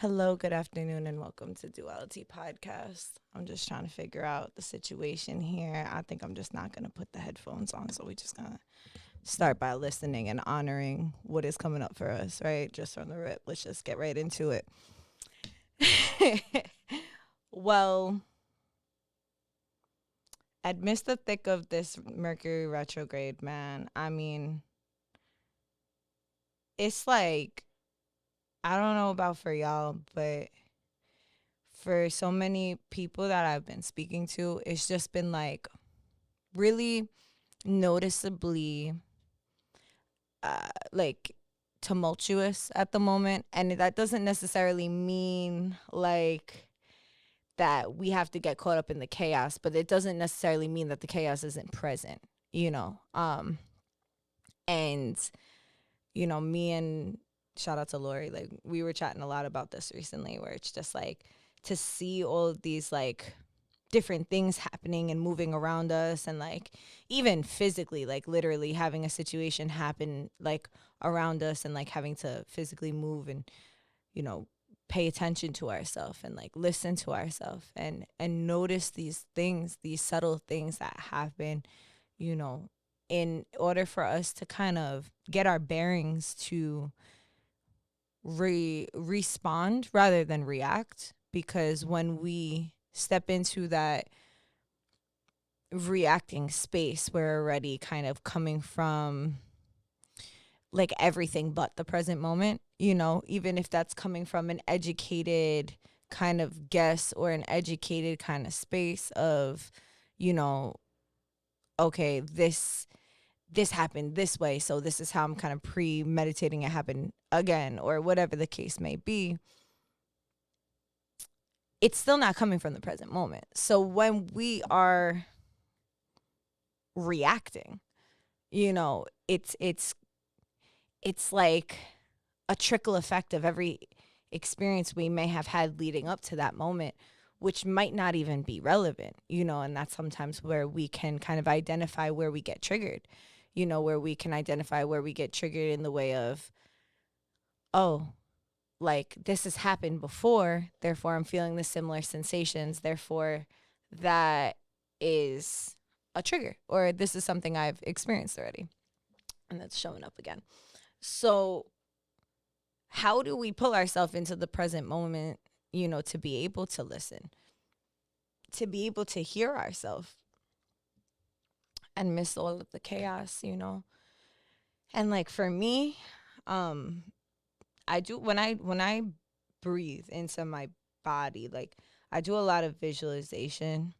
Hello, good afternoon, and welcome to Dualitea Podcast. I'm just trying to figure out the situation here. I think I'm just not going to put the headphones on, so we're just going to start by listening and honoring what is coming up for us, right? Just from the rip. Let's just get right into it. Well, amidst the thick of this Mercury retrograde, man, I mean, it's like, I don't know about for y'all, but for so many people that I've been speaking to, it's just been like really noticeably like tumultuous at the moment. And that doesn't necessarily mean like that we have to get caught up in the chaos, but it doesn't necessarily mean that the chaos isn't present, you know. And me and shout out to Lori, like we were chatting a lot about this recently, where it's just like to see all of these like different things happening and moving around us, and like even physically, like literally having a situation happen like around us, and like having to physically move and you know pay attention to ourselves and like listen to ourselves and notice these things, these subtle things that happen, you know in order for us to kind of get our bearings to respond rather than react. Because when we step into that reacting space, we're already kind of coming from like everything but the present moment, even if that's coming from an educated kind of guess or an educated kind of space of, you know, okay, this happened this way, so this is how I'm kind of premeditating it happen again, or whatever the case may be. It's still not coming from the present moment. So when we are reacting, it's like a trickle effect of every experience we may have had leading up to that moment, which might not even be relevant, and that's sometimes where we can kind of identify where we get triggered, where we can identify where we get triggered in the way of, oh, like this has happened before, therefore I'm feeling the similar sensations, therefore that is a trigger, or this is something I've experienced already and that's showing up again. So how do we pull ourselves into the present moment, to be able to listen, to be able to hear ourselves and miss all of the chaos. And like for me, I do when I breathe into my body, like I do a lot of visualization.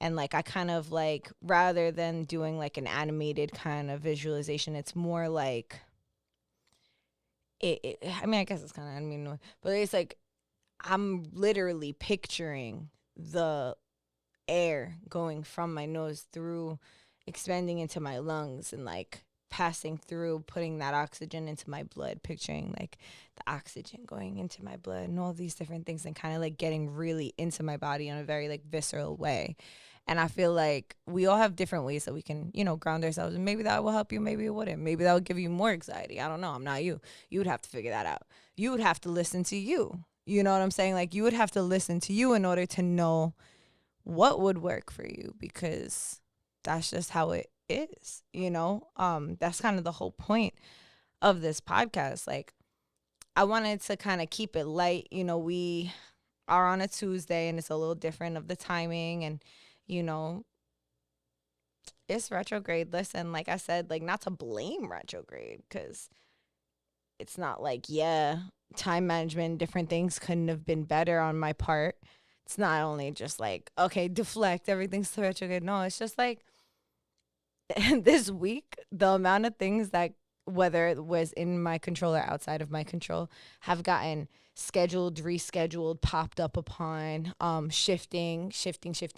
And like I kind of like, rather than doing like an animated kind of visualization, it's more like I mean, I guess it's kind of animated, but it's like I'm literally picturing the air going from my nose through, expanding into my lungs, and like passing through, putting that oxygen into my blood, picturing like the oxygen going into my blood and all these different things, and kind of like getting really into my body in a very like visceral way. And I feel like we all have different ways that we can, ground ourselves. And maybe that will help you, maybe it wouldn't. Maybe that would give you more anxiety. I don't know. I'm not you. You would have to figure that out. You would have to listen to you. You know what I'm saying? Like you would have to listen to you in order to know what would work for you, because that's just how it is. That's kind of the whole point of this podcast. Like I wanted to kind of keep it light. We are on a Tuesday and it's a little different of the timing, and you know it's retrograde. Listen, like I said, like not to blame retrograde, because it's not like, yeah, time management, different things couldn't have been better on my part. It's not only just like, okay, deflect, everything's retrograde. No, it's just like this week, the amount of things that, whether it was in my control or outside of my control, have gotten scheduled, rescheduled, popped up upon, shifting.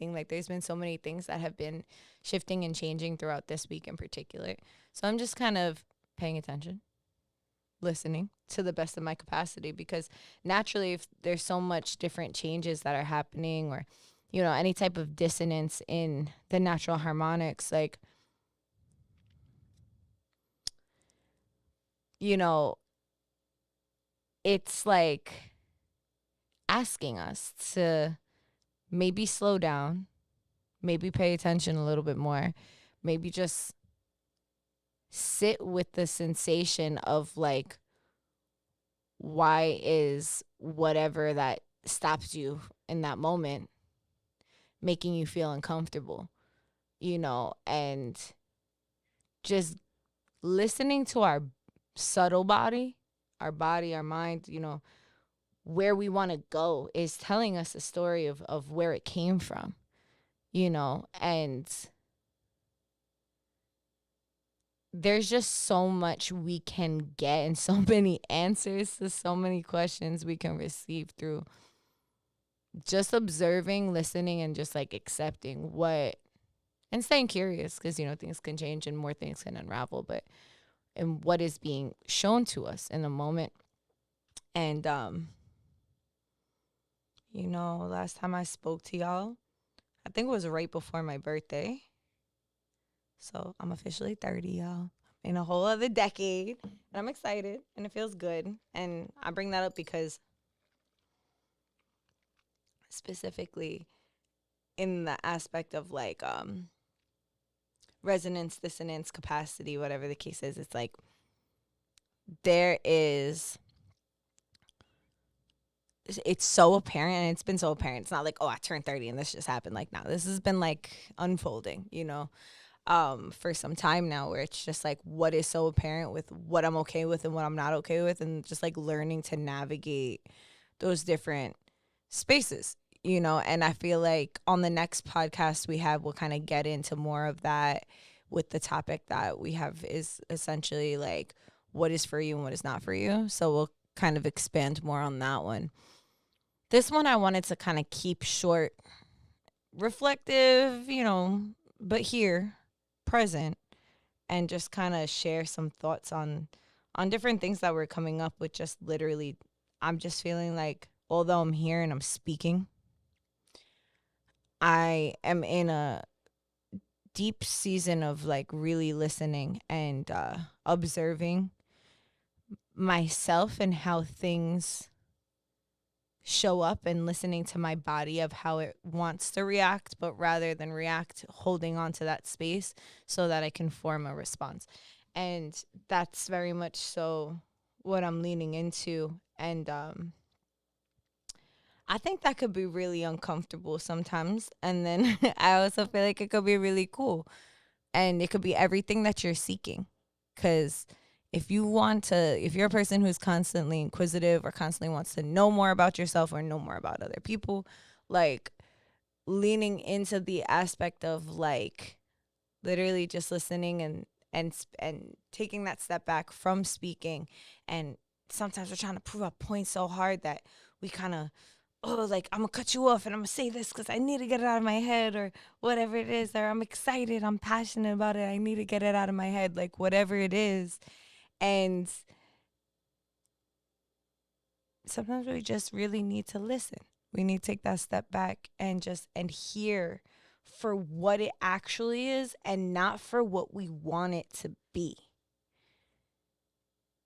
Like there's been so many things that have been shifting and changing throughout this week in particular. So I'm just kind of paying attention, listening to the best of my capacity, because naturally if there's so much different changes that are happening, or any type of dissonance in the natural harmonics, like it's like asking us to maybe slow down, maybe pay attention a little bit more, maybe just sit with the sensation of like, why is whatever that stops you in that moment making you feel uncomfortable, and just listening to our subtle body, our mind, where we want to go is telling us a story of where it came from, and there's just so much we can get and so many answers to so many questions we can receive through just observing, listening, and just like accepting and staying curious because, things can change and more things can unravel, and what is being shown to us in the moment. And, last time I spoke to y'all, I think it was right before my birthday. So I'm officially 30, y'all. In a whole other decade. And I'm excited and it feels good. And I bring that up because specifically in the aspect of like resonance, dissonance, capacity, whatever the case is, it's like it's so apparent, and it's been so apparent. It's not like, oh, I turned 30 and this just happened. Like, no, this has been like unfolding, for some time now, where it's just like what is so apparent with what I'm okay with and what I'm not okay with, and just like learning to navigate those different spaces, and I feel like on the next podcast we'll kind of get into more of that with the topic that we have is essentially like what is for you and what is not for you. So we'll kind of expand more on that one. This one I wanted to kind of keep short, reflective, but here, present, and just kind of share some thoughts on different things that were coming up with. Just literally, I'm just feeling like, although I'm here and I'm speaking, I am in a deep season of like really listening and observing myself and how things show up, and listening to my body of how it wants to react, but rather than react, holding on to that space so that I can form a response. And that's very much so what I'm leaning into. And I think that could be really uncomfortable sometimes. And then I also feel like it could be really cool. And it could be everything that you're seeking. Because if you're a person who's constantly inquisitive or constantly wants to know more about yourself or know more about other people, like leaning into the aspect of like literally just listening and taking that step back from speaking. And sometimes we're trying to prove a point so hard that we kind of, like, I'm going to cut you off and I'm going to say this because I need to get it out of my head, or whatever it is, or I'm excited, I'm passionate about it, I need to get it out of my head, like whatever it is. And sometimes we just really need to listen. We need to take that step back and hear for what it actually is and not for what we want it to be.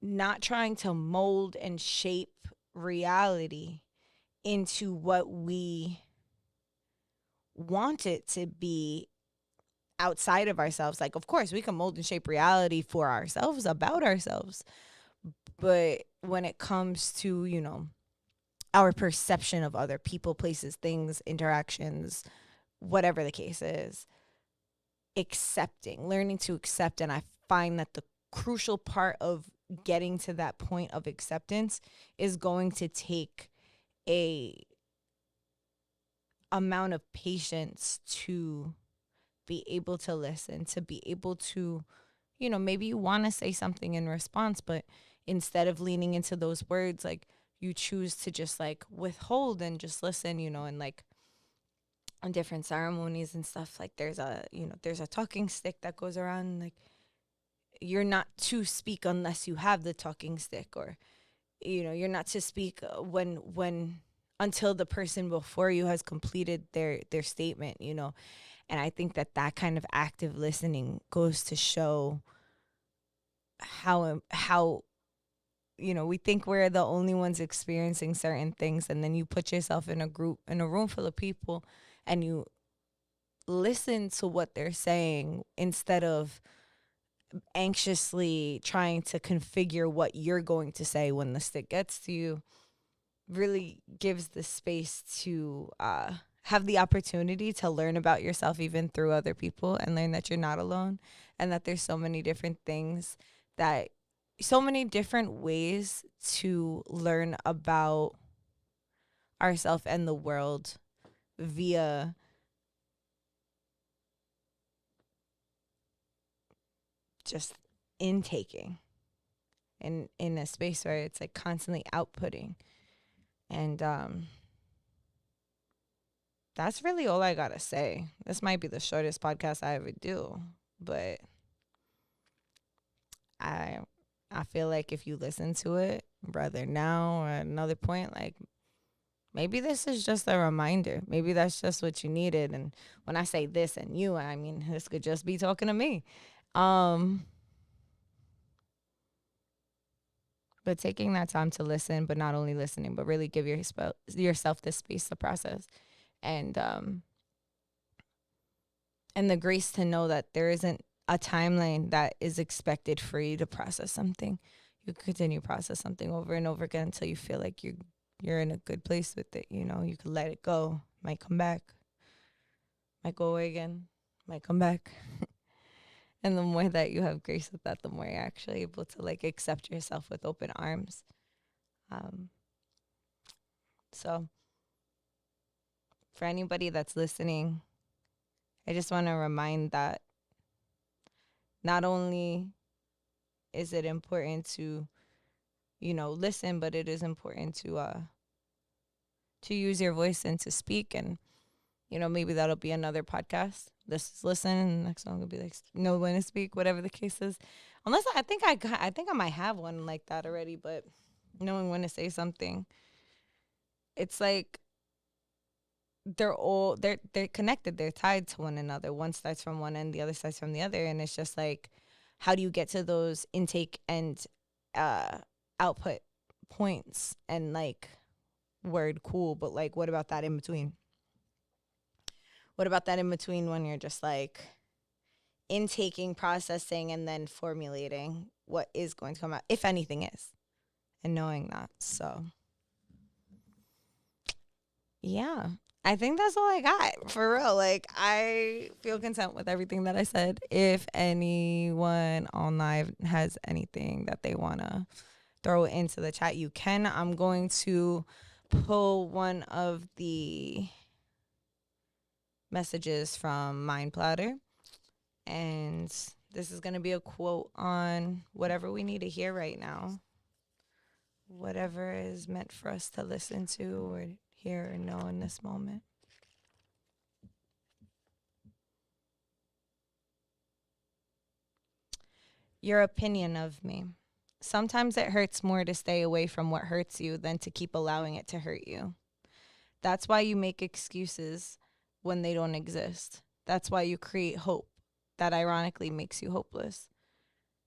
Not trying to mold and shape reality into what we want it to be outside of ourselves. Like, of course, we can mold and shape reality for ourselves, about ourselves. But when it comes to, our perception of other people, places, things, interactions, whatever the case is, learning to accept. And I find that the crucial part of getting to that point of acceptance is going to take a amount of patience to be able to listen, to be able to, maybe you want to say something in response, but instead of leaning into those words, like you choose to just like withhold and just listen, and like on different ceremonies and stuff, like there's a talking stick that goes around, like you're not to speak unless you have the talking stick, or you're not to speak when until the person before you has completed their statement, and I think that kind of active listening goes to show how we think we're the only ones experiencing certain things, and then you put yourself in a room full of people, and you listen to what they're saying instead of anxiously trying to configure what you're going to say when the stick gets to you. Really gives the space to have the opportunity to learn about yourself even through other people, and learn that you're not alone, and that there's so many different ways to learn about ourselves and the world via just intaking, and in a space where it's like constantly outputting. And that's really all I gotta say. This might be the shortest podcast I ever do, but I feel like if you listen to it, whether now or at another point, like, maybe this is just a reminder. Maybe that's just what you needed. And when I say this and you, I mean this could just be talking to me. But taking that time to listen, but not only listening, but really give yourself the space to process, and the grace to know that there isn't a timeline that is expected for you to process something. You continue to process something over and over again until you feel like you're in a good place with it. You can let it go. Might come back. Might go away again. Might come back. And the more that you have grace with that, the more you're actually able to like accept yourself with open arms. So for anybody that's listening, I just want to remind that not only is it important to, listen, but it is important to use your voice and to speak. And, maybe that'll be another podcast. This is listen, and the next one will be like know when to speak, whatever the case is. Unless I think I might have one like that already, but knowing when to say something. It's like they're connected, they're tied to one another. One starts from one end, the other starts from the other, and it's just like, how do you get to those intake and output points? And like, word cool, but like, what about that in between? What about that in between when you're just like intaking, processing, and then formulating what is going to come out, if anything is, and knowing that. So yeah, I think that's all I got, for real. Like, I feel content with everything that I said. If anyone on live has anything that they want to throw into the chat, you can. I'm going to pull one of the messages from Mind Platter, and this is going to be a quote on whatever we need to hear right now, whatever is meant for us to listen to or hear or know in this moment. Your opinion of me. Sometimes it hurts more to stay away from what hurts you than to keep allowing it to hurt you. That's why you make excuses when they don't exist. That's why you create hope that ironically makes you hopeless.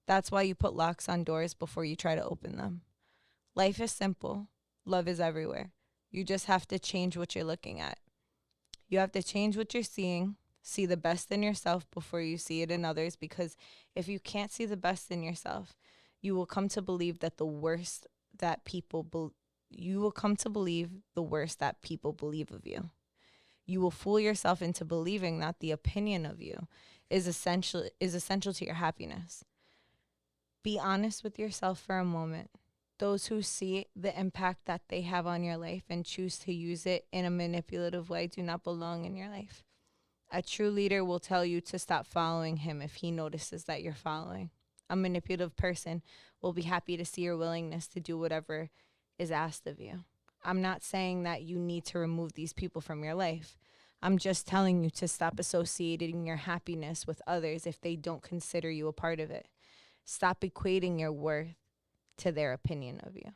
That's why you put locks on doors before you try to open them. Life is simple. Love is everywhere. You just have to change what you're looking at. You have to change what you're seeing. See the best in yourself before you see it in others, because if you can't see the best in yourself, you will come to believe that the worst that people believe of you. You will fool yourself into believing that the opinion of you is essential to your happiness. Be honest with yourself for a moment. Those who see the impact that they have on your life and choose to use it in a manipulative way do not belong in your life. A true leader will tell you to stop following him if he notices that you're following. A manipulative person will be happy to see your willingness to do whatever is asked of you. I'm not saying that you need to remove these people from your life. I'm just telling you to stop associating your happiness with others if they don't consider you a part of it. Stop equating your worth to their opinion of you.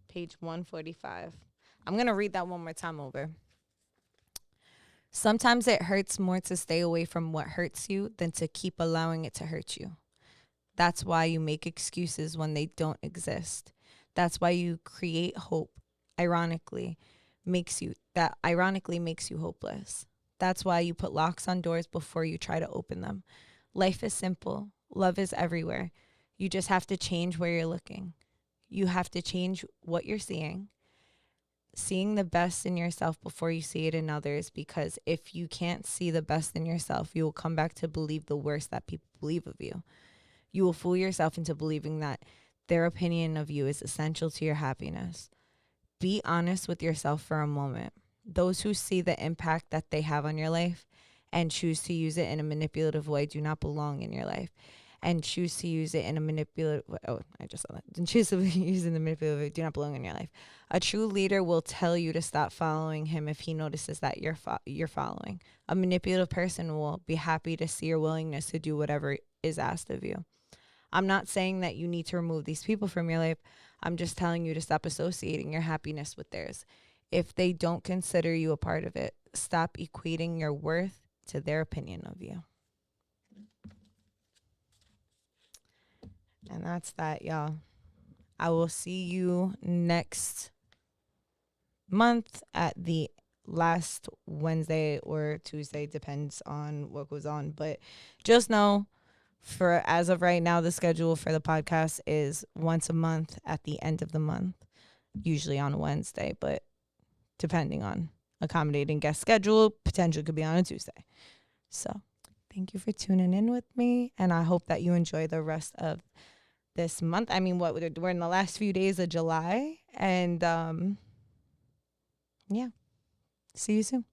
Page 145. I'm going to read that one more time over. Sometimes it hurts more to stay away from what hurts you than to keep allowing it to hurt you. That's why you make excuses when they don't exist. That's why you create hope. Ironically, makes you hopeless. That's why you put locks on doors before you try to open them. Life is simple. Love is everywhere. You just have to change where you're looking. You have to change what you're seeing the best in yourself before you see it in others, because if you can't see the best in yourself, you will come back to believe the worst that people believe of you. You will fool yourself into believing that their opinion of you is essential to your happiness. Be honest with yourself for a moment. Those who see the impact that they have on your life and choose to use it in a manipulative way do not belong in your life. And choose to use it in a manipulative way. Oh, I just saw that. And choose to use it in the manipulative way do not belong in your life. A true leader will tell you to stop following him if he notices that you're following. A manipulative person will be happy to see your willingness to do whatever is asked of you. I'm not saying that you need to remove these people from your life. I'm just telling you to stop associating your happiness with theirs. If they don't consider you a part of it, stop equating your worth to their opinion of you. And that's that, y'all. I will see you next month at the last Wednesday or Tuesday, depends on what goes on. But just know, for as of right now, the schedule for the podcast is once a month at the end of the month, usually on a Wednesday, but depending on accommodating guest schedule, potentially could be on a Tuesday. So thank you for tuning in with me, and I hope that you enjoy the rest of this month. I mean, we're in the last few days of July, and yeah, see you soon.